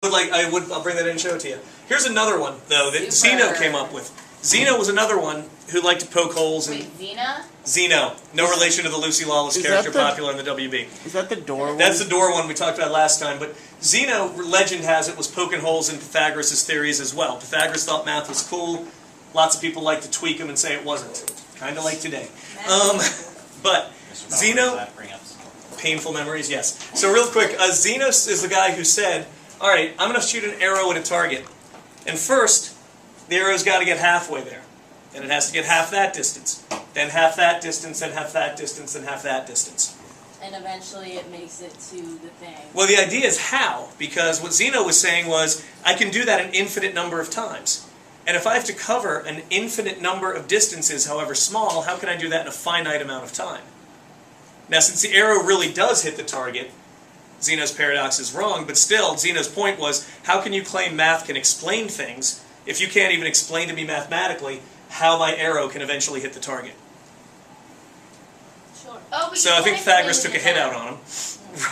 I'll bring that in and show it to you. Here's another one, though, that Zeno came up with. Zeno was another one who liked to poke holes in... Wait, Xena? Zeno. No relation to the Lucy Lawless character popular in the WB. Is that the door one? That's the door one we talked about last time, but Zeno, legend has it, was poking holes in Pythagoras' theories as well. Pythagoras thought math was cool. Lots of people like to tweak him and say it wasn't. Kind of like today. But Zeno... Painful memories, yes. So real quick, Zeno is the guy who said, alright, I'm going to shoot an arrow at a target. And first, the arrow's got to get halfway there. And it has to get half that distance. Then half that distance, then half that distance, then half that distance. And eventually it makes it to the thing. Well, the idea is how. Because what Zeno was saying was, I can do that an infinite number of times. And if I have to cover an infinite number of distances, however small, how can I do that in a finite amount of time? Now, since the arrow really does hit the target, Zeno's paradox is wrong, but still, Zeno's point was, how can you claim math can explain things if you can't even explain to me mathematically how my arrow can eventually hit the target? Sure. Oh, but so I think Pythagoras took a hit out on him,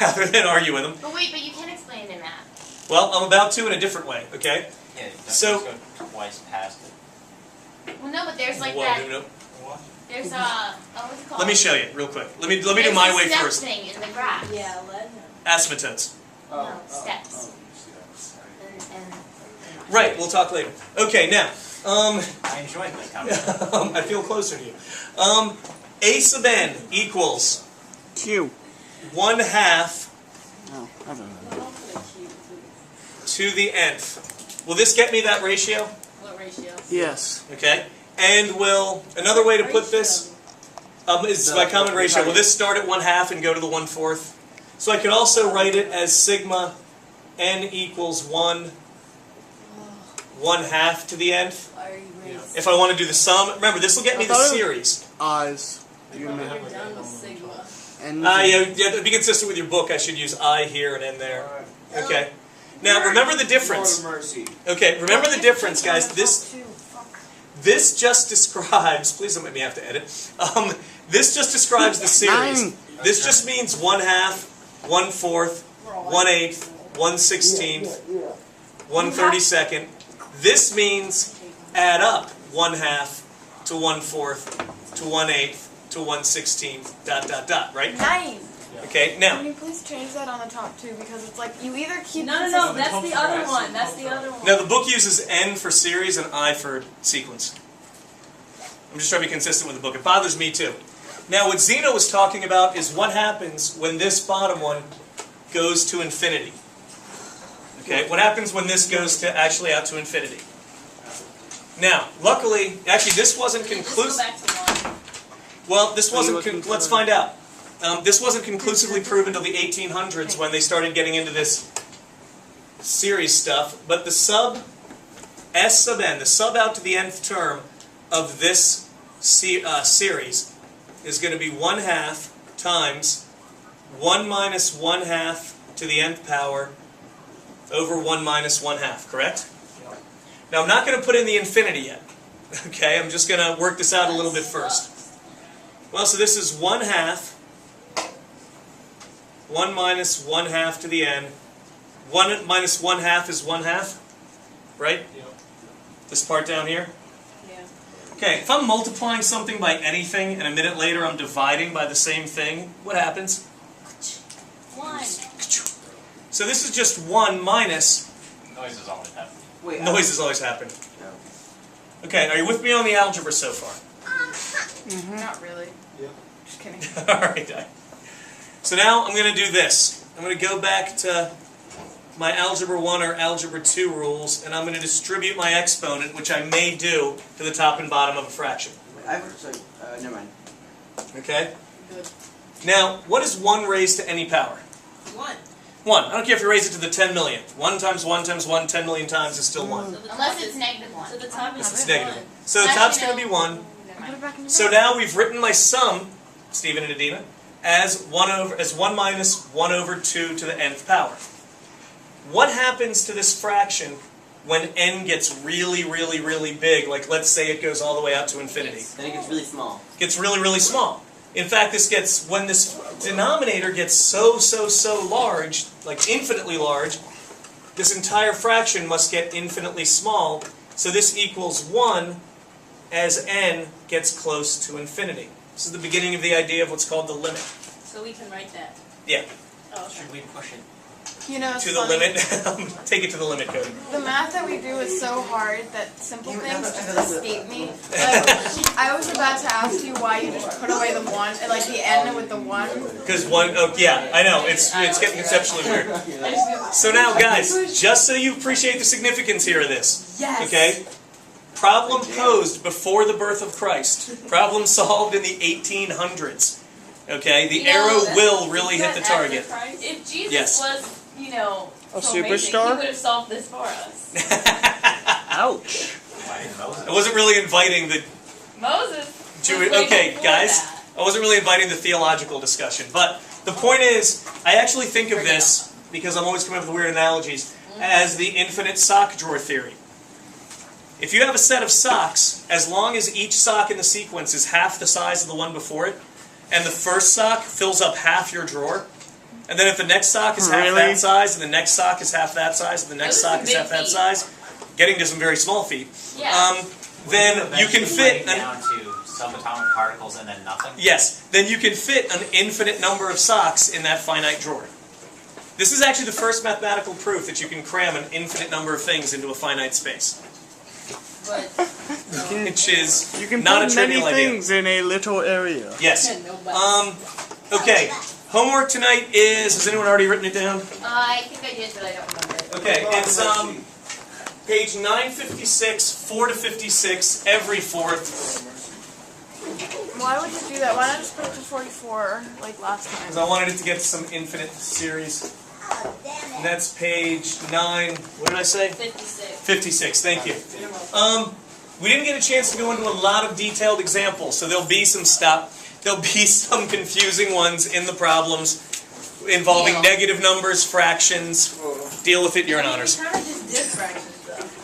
rather than argue with him. But wait, but you can explain it in math. Well, I'm about to in a different way, okay? Yeah, so go twice past it. Well, no, but there's like that... There's what's it called? Let me show you, real quick. Let me do my way first. There's a step thing in the graph. Yeah, let him. Asymptotes. No, steps. Right, we'll talk later. Okay, now, I enjoyed this conversation. I feel closer to you. A sub n equals Q. 1/2 Oh, I don't know. to the nth. Will this get me that ratio? What ratio? Yes. Okay. And will, another way to put this is by common ratio. Will this start at 1/2 and go to the 1/4? So I could also write it as sigma n equals 1/2 to the nth. If I want to do the sum, remember this will get me the series. I's. You're done with sigma. Yeah, to be consistent with your book, I should use I here and N there. Okay. Now remember the difference. Okay, remember the difference, guys. This just describes. Please don't make me have to edit. This just describes the series. This just means 1/2, 1/4, 1/8, 1/16, 1/32. This means add up 1/2 to 1/4 to 1/8 to 1/16, ... right? Nice. Okay, now. Can you please change that on the top too? Because it's like you either keep. No, that's the other one. That's the other one. Now the book uses N for series and I for sequence. I'm just trying to be consistent with the book. It bothers me too. Now what Zeno was talking about is what happens when this bottom one goes to infinity. Okay, what happens when this goes to actually out to infinity? Now, luckily, actually this wasn't conclusive. Well, this wasn't. Let's find out. This wasn't conclusively proven until the 1800s when they started getting into this series stuff. But the sub S sub n, the sub out to the nth term of this series is going to be 1/2 times 1 minus 1/2 to the nth power over 1 minus 1/2, correct? Now I'm not going to put in the infinity yet. Okay, I'm just going to work this out a little bit first. Well, so this is 1/2, 1 minus 1/2 to the n. 1 minus 1/2 is 1/2, right? This part down here? Okay, if I'm multiplying something by anything and a minute later I'm dividing by the same thing, what happens? 1. So this is just 1 minus... Noises always happen. Noises always happen. Okay, are you with me on the algebra so far? Not really. Yeah. Just kidding. Alright. So now I'm going to do this. I'm going to go back to my Algebra 1 or Algebra 2 rules, and I'm going to distribute my exponent, which I may do to the top and bottom of a fraction. Never mind. Okay? Good. Now, what is 1 raised to any power? 1. 1. I don't care if you raise it to the 10 millionth. 1 times 1 times 1, 10 million times is still 1. Unless it's negative 1. So the top is It's negative. So the top's going to be 1. Put it back in the So now we've written my sum, Stephen and Adina, as 1 minus 1 over 2 to the nth power. What happens to this fraction when n gets really, really, really big? Like, let's say it goes all the way out to infinity. Then it gets really small. Gets really, really small. In fact, when this denominator gets so large, like infinitely large, this entire fraction must get infinitely small, so this equals 1 as n gets close to infinity. This is the beginning of the idea of what's called the limit. So we can write that. Yeah, Oh, okay. Should we push it? You know, it's to the funny. limit. Take it to the limit, Cody. The math that we do is so hard that simple things just escape me. Like, I was about to ask you why you just put away the 1 and like the n with the 1. Because yeah, I know, it's getting conceptually weird. So now, guys, just so you appreciate the significance here of this, Yes. okay? Problem posed before the birth of Christ. Problem solved in the 1800s. Okay, the You know, arrow that's- will really hit the target. If Jesus Yes. was, you know, A so amazing, superstar? he would have solved this for us. Ouch. I wasn't really inviting the Moses. Jewish. was way Okay, before guys, that. I wasn't really inviting the theological discussion, but the point is, I actually think of this because I'm always coming up with weird analogies as the infinite sock drawer theory. If you have a set of socks, as long as each sock in the sequence is half the size of the one before it, and the first sock fills up half your drawer, and then if the next sock is half Really? that size, and the next sock is half that size, and the next Those are sock is big half that feet. size, getting to some very small feet, Yeah. then you can fit Eventually down to subatomic particles and then nothing. yes, then you can fit an infinite number of socks in that finite drawer. This is actually the first mathematical proof that you can cram an infinite number of things into a finite space, But which is You can not a put many trivial idea. things in a little area. Yes. no buts. Okay. Homework tonight is. Has anyone already written it down? I think I did, but I don't remember it. Okay. It's page 956, 4 to 56, every fourth. Why would you do that? Why not just put it to 44 like last Because time? I wanted it to get to some infinite series. And that's page 9. What did I say? 56. 56. Thank you. We didn't get a chance to go into a lot of detailed examples, so there'll be some stuff. There'll be some confusing ones in the problems involving Yeah. negative numbers, fractions. Deal with it. You're in honors. How